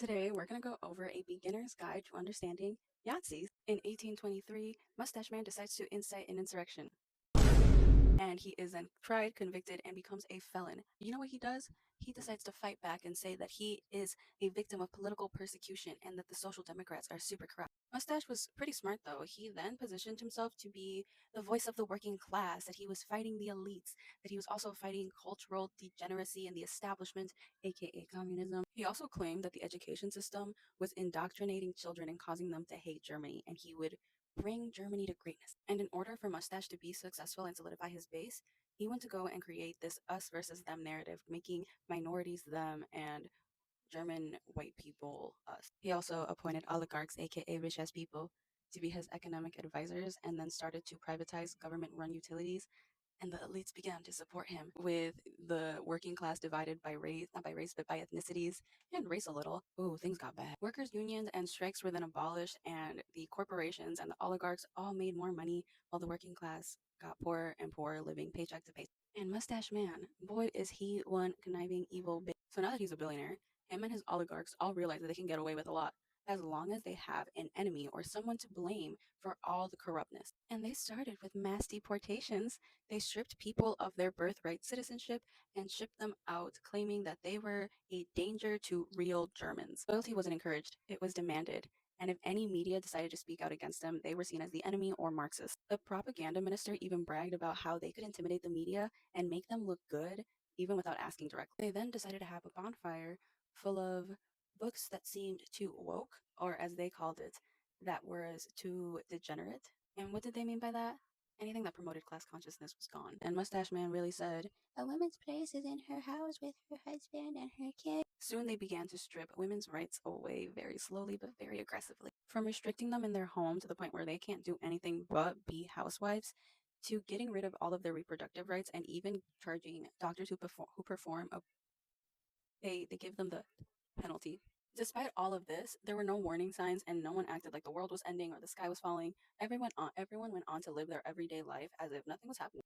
Today, we're going to go over a beginner's guide to understanding Yahtzees. In 1823, Mustache Man decides to incite an insurrection, and he is then tried, convicted, and becomes a felon. You know what he does? He decides to fight back and say that he is a victim of political persecution and that the Social Democrats are super corrupt. Mustache was pretty smart though. He then positioned himself to be the voice of the working class, that he was fighting the elites, that he was also fighting cultural degeneracy and the establishment, aka communism. He also claimed that the education system was indoctrinating children and causing them to hate Germany, and he would bring Germany to greatness. And in order for Mustache to be successful and solidify his base, he went to go and create this us versus them narrative, making minorities them and German white people us. He also appointed oligarchs, aka rich ass people, to be his economic advisors and then started to privatize government run utilities, and the elites began to support him, with the working class divided by race, not by race, but by ethnicities and race a little. Ooh, things got bad. Workers' unions and strikes were then abolished, and the corporations and the oligarchs all made more money while the working class got poorer and poorer, living paycheck to paycheck. And Mustache Man, boy, is he one conniving evil bitch. So now that he's a billionaire, him and his oligarchs all realize that they can get away with a lot as long as they have an enemy or someone to blame for all the corruptness. And they started with mass deportations. They stripped people of their birthright citizenship and shipped them out, claiming that they were a danger to real Germans. Loyalty wasn't encouraged, it was demanded. And if any media decided to speak out against them, they were seen as the enemy or Marxist. The propaganda minister even bragged about how they could intimidate the media and make them look good even without asking directly. They then decided to have a bonfire full of books that seemed too woke, or as they called it, that was too degenerate. And what did they mean by that? Anything that promoted class consciousness was gone. And Mustache Man really said, "A woman's place is in her house with her husband and her kid." Soon they began to strip women's rights away very slowly but very aggressively, from restricting them in their home to the point where they can't do anything but be housewives, to getting rid of all of their reproductive rights and even charging doctors who perform a they give them the penalty. Despite all of this, there were no warning signs and no one acted like the world was ending or the sky was falling. Everyone went on to live their everyday life as if nothing was happening.